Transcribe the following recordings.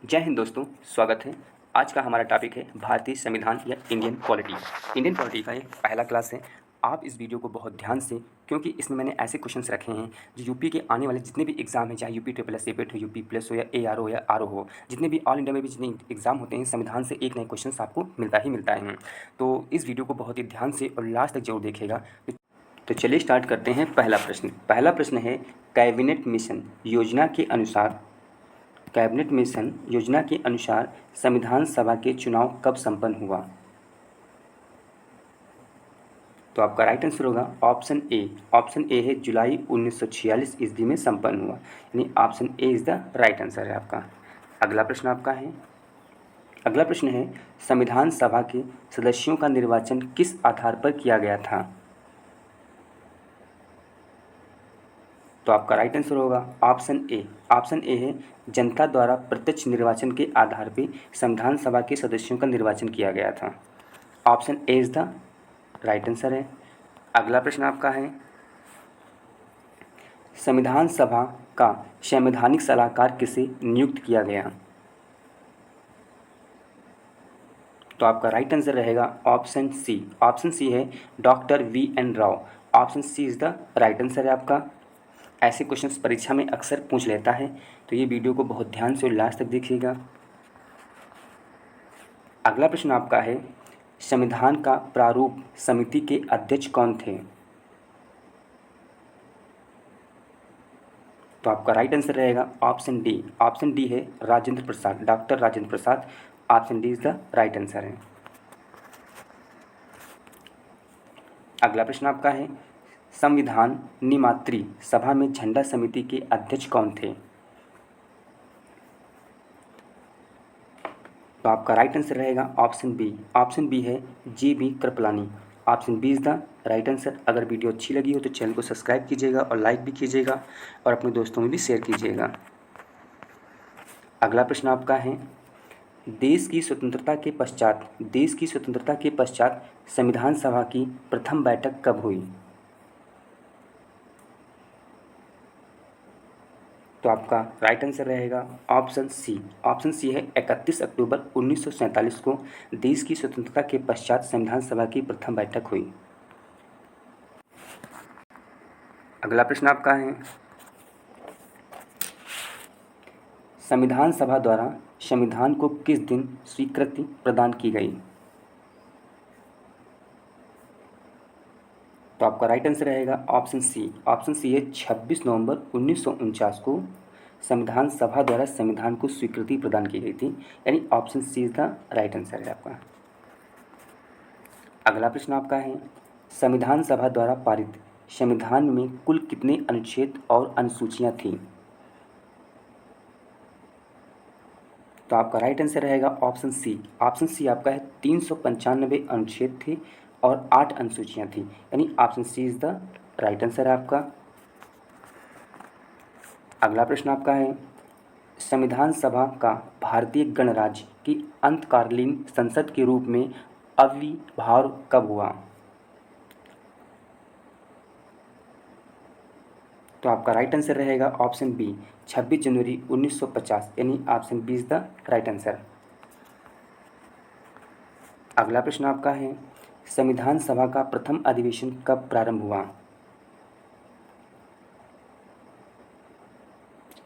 जय हिंद दोस्तों, स्वागत है। आज का हमारा टॉपिक है भारतीय संविधान या इंडियन पॉलिटी। इंडियन पॉलिटी का ये पहला क्लास है। आप इस वीडियो को बहुत ध्यान से, क्योंकि इसमें मैंने ऐसे क्वेश्चंस रखे हैं जो यूपी के आने वाले जितने भी एग्जाम हैं, चाहे यूपी ट्रिपल एस एपेट हो, यूपी प्लस हो या AR हो या RO हो, जितने भी ऑल इंडिया में भी जितने एग्जाम होते हैं, संविधान से एक नए क्वेश्चन आपको मिलता ही मिलता है। तो इस वीडियो को बहुत ही ध्यान से और लास्ट तक जरूर देखिएगा। तो चलिए स्टार्ट करते हैं। पहला प्रश्न है, कैबिनेट मिशन योजना के अनुसार संविधान सभा के चुनाव कब संपन्न हुआ? तो आपका राइट आंसर होगा ऑप्शन ए है जुलाई 1946 ईस्वी में संपन्न हुआ, यानी option A is the right answer है आपका। अगला प्रश्न है, संविधान सभा के सदस्यों का निर्वाचन किस आधार पर किया गया था? तो आपका राइट आंसर होगा ऑप्शन ए है जनता द्वारा प्रत्यक्ष निर्वाचन के आधार पर संविधान सभा के सदस्यों का निर्वाचन किया गया था। Option A is the right answer है। अगला प्रश्न आपका है, संविधान सभा का संवैधानिक सलाहकार किसे नियुक्त किया गया? तो आपका राइट आंसर रहेगा ऑप्शन सी है doctor VN Rao. Option C is the right answer है आपका। ऐसे क्वेश्चंस परीक्षा में अक्सर पूछ लेता है, तो ये वीडियो को बहुत ध्यान से और लास्ट तक देखिएगा। अगला प्रश्न आपका है, संविधान का प्रारूप समिति के अध्यक्ष कौन थे? तो आपका राइट आंसर रहेगा ऑप्शन डी है Rajendra Prasad, doctor Rajendra Prasad. Option D is the right answer है। अगला प्रश्न आपका है, संविधान निर्मात्री सभा में झंडा समिति के अध्यक्ष कौन थे? तो आपका राइट आंसर रहेगा ऑप्शन बी है GB Kripalani. Option B is the right answer. अगर वीडियो अच्छी लगी हो तो चैनल को सब्सक्राइब कीजिएगा और लाइक भी कीजिएगा और अपने दोस्तों में भी शेयर कीजिएगा। अगला प्रश्न आपका है, देश की स्वतंत्रता के पश्चात संविधान सभा की प्रथम बैठक कब हुई? तो आपका राइट आंसर रहेगा ऑप्शन सी है 31 अक्टूबर 1947 को देश की स्वतंत्रता के पश्चात संविधान सभा की प्रथम बैठक हुई। अगला प्रश्न आपका है, संविधान सभा द्वारा संविधान को किस दिन स्वीकृति प्रदान की गई? तो आपका राइट आंसर रहेगा ऑप्शन सी है 26 नवंबर 1949 को संविधान सभा द्वारा संविधान को स्वीकृति प्रदान की गई थी, यानी option C is the right answer है आपका। अगला प्रश्न आपका है, संविधान सभा द्वारा पारित संविधान में कुल कितने अनुच्छेद और अनुसूचियां थीं? तो आपका राइट आंसर रहेगा ऑप्शन सी आपका है 395 अनुच्छेद थे और 8 अनुसूचियां थी, यानी option C is the right answer है आपका। अगला प्रश्न आपका है, संविधान सभा का भारतीय गणराज्य की अंतकालीन संसद के रूप में आविर्भाव कब हुआ? तो आपका राइट आंसर रहेगा ऑप्शन बी 26 जनवरी 1950, यानी option B is the right answer. अगला प्रश्न आपका है, संविधान सभा का प्रथम अधिवेशन कब प्रारंभ हुआ?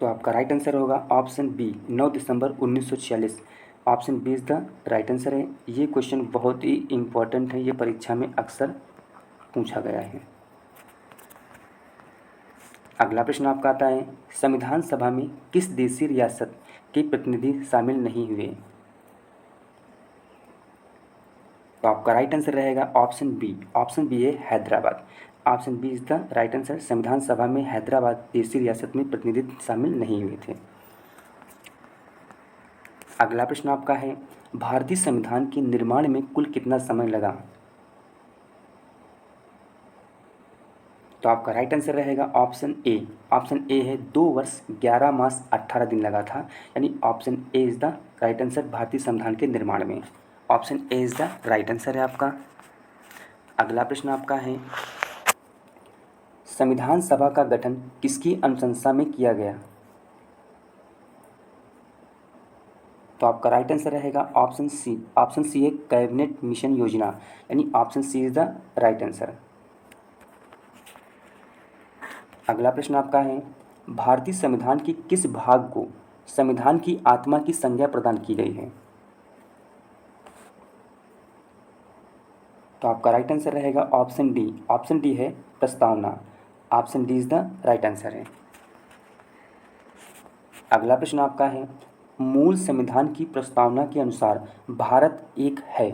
तो आपका राइट आंसर होगा ऑप्शन बी 9 दिसंबर 1946। Option B is the right answer है। ये क्वेश्चन बहुत ही इम्पोर्टेंट है, ये परीक्षा में अक्सर पूछा गया है। अगला प्रश्न आपका आता है, संविधान सभा में किस देशी रियासत के प्रतिनिधि शामिल नहीं हुए? तो आपका राइट आंसर रहेगा ऑप्शन बी है Hyderabad. Option B is the right answer. संविधान सभा में हैदराबाद देशी रियासत में प्रतिनिधि शामिल नहीं हुए थे। अगला प्रश्न आपका है, भारतीय संविधान के निर्माण में कुल कितना समय लगा? तो आपका राइट आंसर रहेगा ऑप्शन ए है 2 वर्ष 11 मास 18 दिन लगा था, यानी option A is the right answer भारतीय संविधान के निर्माण में। Option A is the right answer है आपका। अगला प्रश्न आपका है, संविधान सभा का गठन किसकी अनुशंसा में किया गया? तो आपका राइट आंसर रहेगा ऑप्शन सी। ऑप्शन सी है कैबिनेट मिशन योजना, यानी option C is the right answer. अगला प्रश्न आपका है, भारतीय संविधान के किस भाग को संविधान की आत्मा की संज्ञा प्रदान की गई है? तो आपका राइट आंसर रहेगा ऑप्शन डी। ऑप्शन डी है प्रस्तावना। Option D is the right answer है। अगला प्रश्न आपका है, मूल संविधान की प्रस्तावना के अनुसार भारत एक है।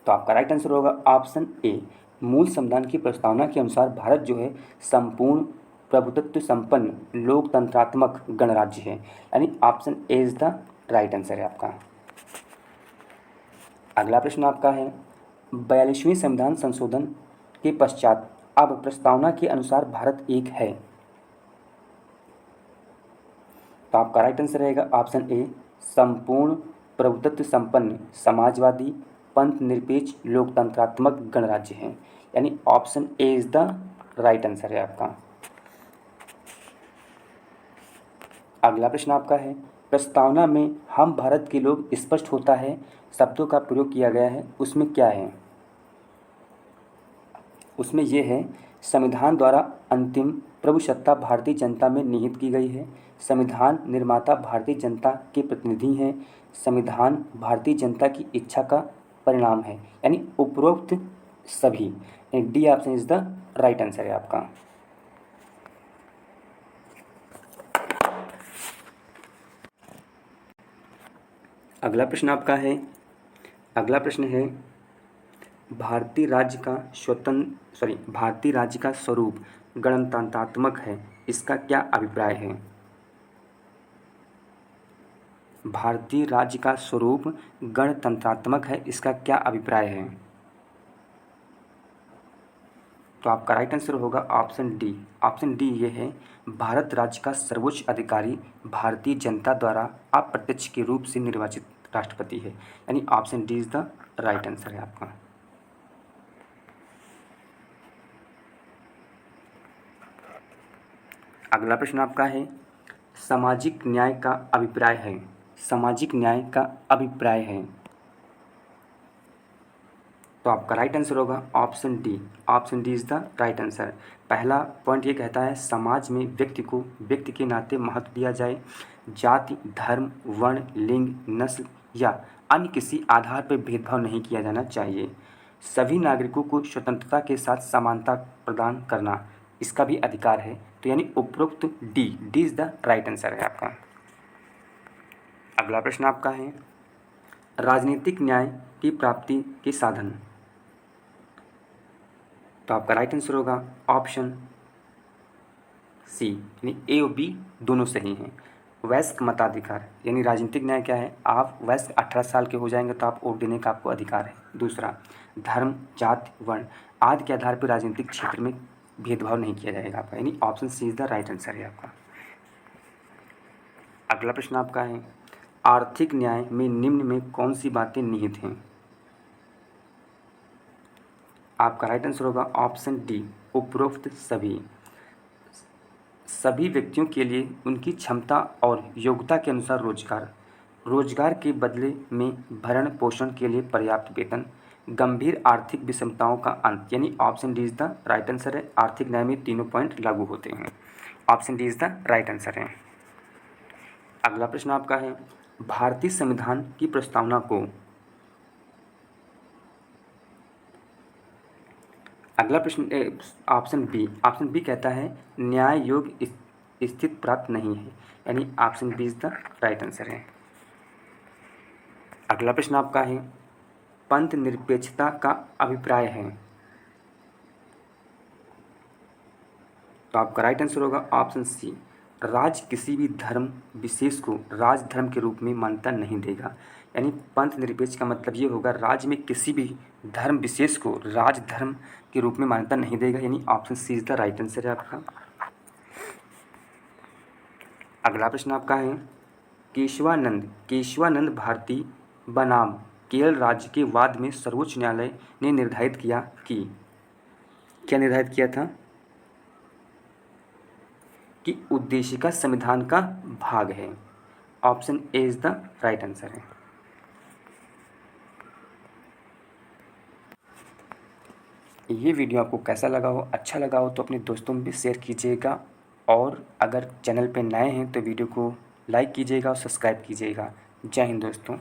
तो आपका राइट आंसर होगा ऑप्शन ए। मूल संविधान की प्रस्तावना के अनुसार भारत जो है संपूर्ण प्रभुत्व संपन्न लोकतंत्रात्मक गणराज्य है, यानी option A is the right answer है आपका। अगला प्रश्न आपका है, 42वें संविधान संशोधन के पश्चात अब प्रस्तावना के अनुसार भारत एक है। तो आपका राइट आंसर रहेगा ऑप्शन ए, संपूर्ण प्रभुत्व संपन्न समाजवादी पंथ निरपेक्ष लोकतंत्रात्मक गणराज्य है, यानी option A is the right answer है आपका। अगला प्रश्न आपका है, प्रस्तावना में हम भारत के लोग स्पष्ट होता है शब्दों का प्रयोग किया गया है, उसमें क्या है? उसमें यह है, संविधान द्वारा अंतिम प्रभुसत्ता भारतीय जनता में निहित की गई है, संविधान निर्माता भारतीय जनता के प्रतिनिधि हैं, संविधान भारतीय जनता की इच्छा का परिणाम है, यानी उपरोक्त सभी। D option is the right answer है आपका। अगला प्रश्न आपका है, अगला प्रश्न है, भारतीय राज्य का स्वरूप गणतंत्रात्मक है, इसका क्या अभिप्राय है? भारतीय राज्य का स्वरूप गणतंत्रात्मक है, इसका क्या अभिप्राय है? तो आपका राइट आंसर होगा ऑप्शन डी। ऑप्शन डी ये है, भारत राज्य का सर्वोच्च अधिकारी भारतीय जनता द्वारा अप्रत्यक्ष के रूप से निर्वाचित राष्ट्रपति है, यानी option D is the right answer है आपका। अगला प्रश्न आपका है, सामाजिक न्याय का अभिप्राय है। सामाजिक न्याय का अभिप्राय है। तो आपका राइट आंसर होगा option D. Option D is the right answer. पहला पॉइंट ये कहता है, समाज में व्यक्ति को व्यक्ति के नाते महत्व दिया जाए, जाति धर्म वर्ण लिंग नस्ल या अन्य किसी आधार पर भेदभाव नहीं किया जाना चाहिए, सभी नागरिकों को स्वतंत्रता के साथ समानता प्रदान करना इसका भी अधिकार है। तो यानी उपरोक्त D is the right answer है आपका। अगला प्रश्न आपका है, राजनीतिक न्याय की प्राप्ति के साधन। तो आपका राइट आंसर होगा ऑप्शन सी, यानी ए और बी दोनों सही हैं। वयस्क मताधिकार, यानी राजनीतिक न्याय क्या है, आप वयस्क 18 साल के हो जाएंगे तो आप वोट देने का आपको अधिकार है। दूसरा, धर्म जाति वर्ण आदि के आधार पर राजनीतिक क्षेत्र में भेदभाव नहीं किया जाएगा आपका, यानी option C is the right answer है आपका। अगला प्रश्न आपका है, आर्थिक न्याय में निम्न में कौन सी बातें निहित हैं? आपका राइट आंसर होगा ऑप्शन डी, उपरोक्त सभी। सभी व्यक्तियों के लिए उनकी क्षमता और योग्यता के अनुसार रोजगार के बदले में भरण पोषण के लिए पर्याप्त वेतन, गंभीर आर्थिक विषमताओं का अंत, यानी option D is the right answer है। आर्थिक न्याय में तीनों पॉइंट लागू होते हैं, option D is the right answer है। अगला प्रश्न आपका है, भारतीय संविधान की प्रस्तावना को, अगला प्रश्न ऑप्शन बी कहता है न्याय योग स्थिति प्राप्त नहीं है, यानी option B is the right answer है। अगला प्रश्न आपका है, पंथ निरपेक्षता का अभिप्राय है। तो आपका राइट आंसर होगा ऑप्शन सी, राज्य किसी भी धर्म विशेष को राज धर्म के रूप में मान्यता नहीं देगा, यानी पंथ निरपेक्ष का मतलब ये होगा राज्य में किसी भी धर्म विशेष को राज धर्म के रूप में मान्यता नहीं देगा, यानी option C is the right answer है आपका। अगला प्रश्न आपका है, केशवानंद भारती बनाम केरल राज्य के वाद में सर्वोच्च न्यायालय ने निर्धारित किया कि, क्या निर्धारित किया था कि उद्देशिका संविधान का भाग है। Option A is the right answer है। ये वीडियो आपको कैसा लगा हो, अच्छा लगा हो तो अपने दोस्तों में भी शेयर कीजिएगा, और अगर चैनल पे नए हैं तो वीडियो को लाइक कीजिएगा और सब्सक्राइब कीजिएगा। जय हिंद दोस्तों।